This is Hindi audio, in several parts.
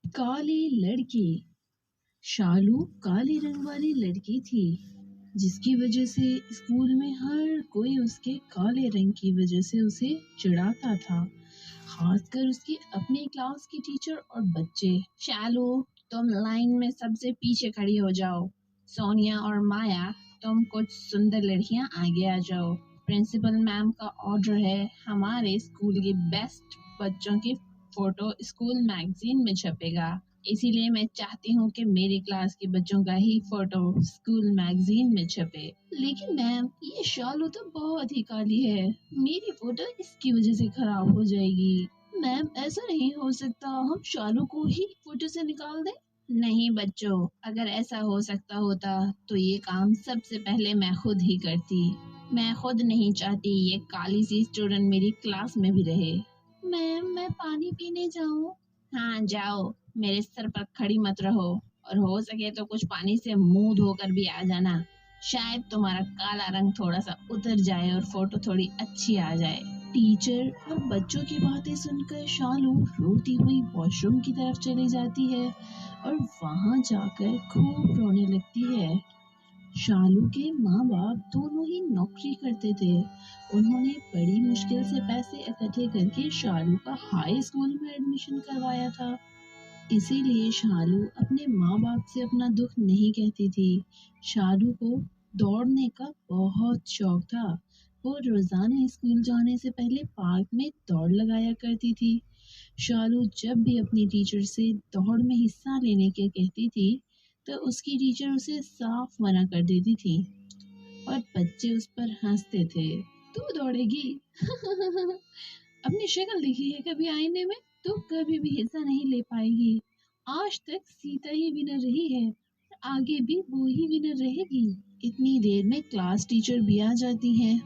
काली लड़की। शालू काले रंग वाली लड़की थी, जिसकी वजह से स्कूल में हर कोई उसके काले रंग की वजह से उसे चिढ़ाता था, खासकर उसके अपने क्लास की टीचर और बच्चे। शालू, तुम लाइन में सबसे पीछे खड़ी हो जाओ। सोनिया और माया, तुम कुछ सुंदर लड़कियां आगे आ जाओ। प्रिंसिपल मैम का ऑर्डर है, हमारे स्कूल के बेस्ट बच्चों की फोटो स्कूल मैगजीन में छपेगा। इसीलिए मैं चाहती हूँ कि मेरी क्लास के बच्चों का ही फोटो स्कूल मैगजीन में छपे। लेकिन मैम, ये शालू तो बहुत ही काली है, मेरी फोटो इसकी वजह से खराब हो जाएगी। मैम, ऐसा नहीं हो सकता, हम शालू को ही फोटो से निकाल दें। नहीं बच्चों, अगर ऐसा हो सकता होता तो ये काम सबसे पहले मैं खुद ही करती। मैं खुद नहीं चाहती ये काली सी स्टूडेंट मेरी क्लास में भी रहे। मैम, मैं पानी पीने जाऊं? हाँ जाओ, मेरे सर पर खड़ी मत रहो, और हो सके तो कुछ पानी से मुंह धोकर भी आ जाना। शायद तुम्हारा काला रंग थोड़ा सा उतर जाए और फोटो थोड़ी अच्छी आ जाए। टीचर और बच्चों की बातें सुनकर शालू रोती हुई वॉशरूम की तरफ चली जाती है और वहां जाकर खूब रोने लगती है। शालू के माँ बाप दोनों ही नौकरी करते थे। उन्होंने बड़ी मुश्किल से पैसे इकट्ठे करके शालू का हाई स्कूल में एडमिशन करवाया था। इसीलिए शालू अपने माँ बाप से अपना दुख नहीं कहती थी। शालू को दौड़ने का बहुत शौक था। वो रोजाना स्कूल जाने से पहले पार्क में दौड़ लगाया करती थी। शालू जब भी अपनी टीचर से दौड़ में हिस्सा लेने के कहती थी, तो उसकी टीचर उसे साफ मना कर देती थी और बच्चे उस पर हंसते थे। तू दौड़ेगी? अपनी शक्ल देखी है कभी आईने में? तो कभी भी हिस्सा नहीं ले पाएगी। आज तक सीता ही विनर रही है, आगे भी वो ही विनर रहेगी। इतनी देर में क्लास टीचर भी आ जाती हैं।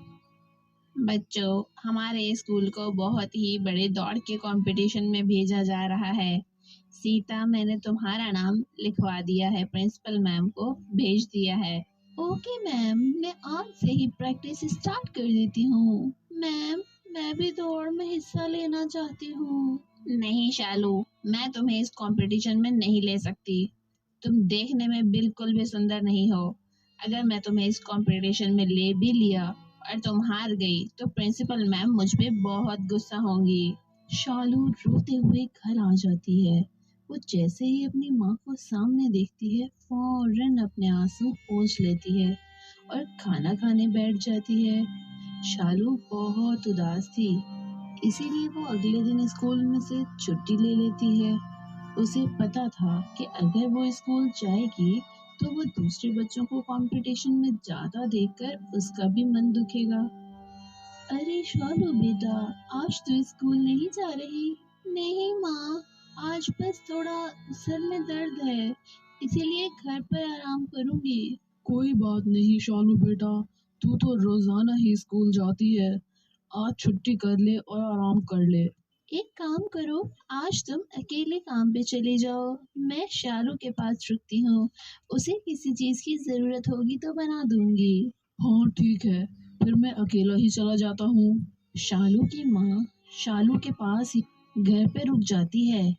बच्चों, हमारे स्कूल को बहुत ही बड़े दौड़ के कंपटीशन में भेजा जा रहा है। सीता, मैंने तुम्हारा नाम लिखवा दिया है, प्रिंसिपल मैम को भेज दिया है। ओके मैम, मैं आज से ही प्रैक्टिस स्टार्ट कर देती हूँ। मैम, मैं भी दौड़ में हिस्सा लेना चाहती हूँ। नहीं शालू, मैं तुम्हें इस कंपटीशन में नहीं ले सकती। तुम देखने में बिल्कुल भी सुंदर नहीं हो। अगर मैं तुम्हें इस कंपटीशन में ले भी लिया और तुम हार गई तो प्रिंसिपल मैम मुझ पे बहुत गुस्सा होंगी। शालू रोते हुए घर आ जाती है। वो जैसे ही अपनी माँ को सामने देखती है, फौरन अपने आंसू पोंछ लेती है और खाना खाने बैठ जाती है। शालू बहुत उदास थी, इसीलिए वो अगले दिन स्कूल में से छुट्टी ले लेती है। उसे पता था कि अगर वो स्कूल जाएगी तो वो दूसरे बच्चों को कंपटीशन में ज्यादा देखकर उसका भी मन दुखेगा। अरे शालू बेटा, आज तो स्कूल नहीं जा रही? नहीं माँ, आज बस थोड़ा सर में दर्द है, इसीलिए घर पर आराम करूंगी। कोई बात नहीं शालू बेटा, तू तो रोजाना ही स्कूल जाती है, आज छुट्टी कर ले और आराम कर ले। एक काम करो, आज तुम अकेले काम पे चले जाओ, मैं शालू के पास रुकती हूँ, उसे किसी चीज की जरूरत होगी तो बना दूंगी। हाँ ठीक है, फिर मैं अकेला ही चला जाता हूँ। शालू की माँ शालू के पास ही घर पे रुक जाती है।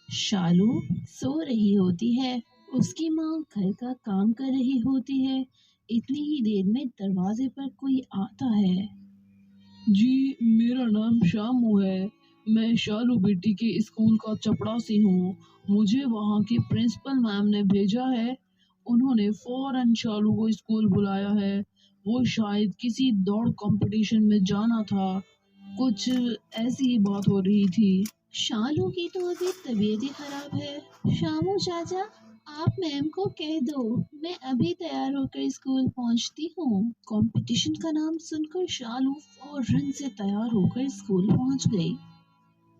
शालू सो रही होती है, उसकी माँ घर का काम कर रही होती है। इतनी ही देर में दरवाजे पर कोई आता है। जी, मेरा नाम शामू है, मैं शालू बेटी के स्कूल का चपड़ासी हूँ। मुझे वहाँ की प्रिंसिपल मैम ने भेजा है, उन्होंने फौरन शालू को स्कूल बुलाया है। वो शायद किसी दौड़ कंपटीशन में जाना था, कुछ ऐसी ही बात हो रही थी। शालू की तो अभी तबीयत ही खराब है। शामू चाचा, आप मैम को कह दो, मैं अभी तैयार होकर स्कूल पहुंचती हूँ। कंपटीशन का नाम सुनकर शालू फौरन से तैयार होकर स्कूल पहुंच गई।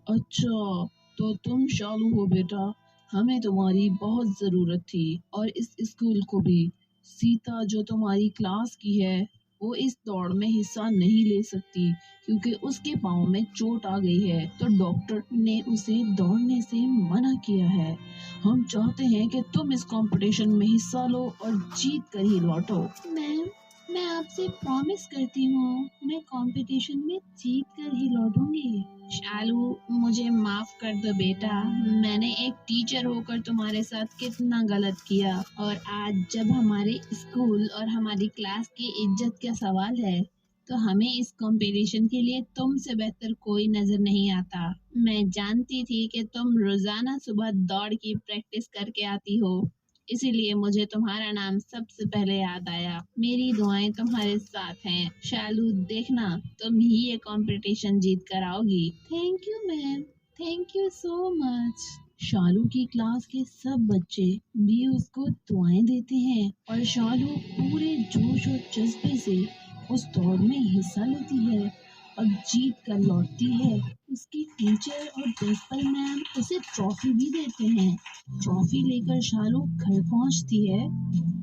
अच्छा, तो तुम शालू हो बेटा, हमें तुम्हारी बहुत जरूरत थी, और इस स्कूल को भी। सीता जो तुम्हारी क्लास की है, वो इस दौड़ में हिस्सा नहीं ले सकती क्योंकि उसके पाँव में चोट आ गई है, तो डॉक्टर ने उसे दौड़ने से मना किया है। हम चाहते हैं कि तुम इस कंपटीशन में हिस्सा लो और जीत कर ही लौटो। मैम, मैं आपसे प्रॉमिस करती हूँ, मैं कंपटीशन में जीत कर ही लौटूंगी। शालू, मुझे माफ कर दो बेटा। मैंने एक टीचर होकर तुम्हारे साथ कितना गलत किया, और आज जब हमारे स्कूल और हमारी क्लास की इज्जत का सवाल है, तो हमें इस कंपटीशन के लिए तुमसे बेहतर कोई नजर नहीं आता। मैं जानती थी कि तुम रोजाना सुबह दौड़ की प्रैक्टिस करके आती हो, इसीलिए मुझे तुम्हारा नाम सबसे पहले याद आया। मेरी दुआएं तुम्हारे साथ हैं। शालू, देखना, तुम ही ये कंपटीशन जीत कर आओगी। Thank you ma'am, thank you so much. Shalu की क्लास के सब बच्चे भी उसको दुआएं देते हैं, और शालू पूरे जोश और जज्बे से उस दौड़ में हिस्सा लेती है और जीत कर लौटती है। उसकी टीचर और प्रिंसिपल मैम उसे ट्रॉफी भी देते हैं। ट्रॉफी लेकर शाहरुख घर पहुंचती है।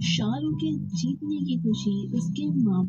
शाहरुख के जीतने की खुशी उसके माँ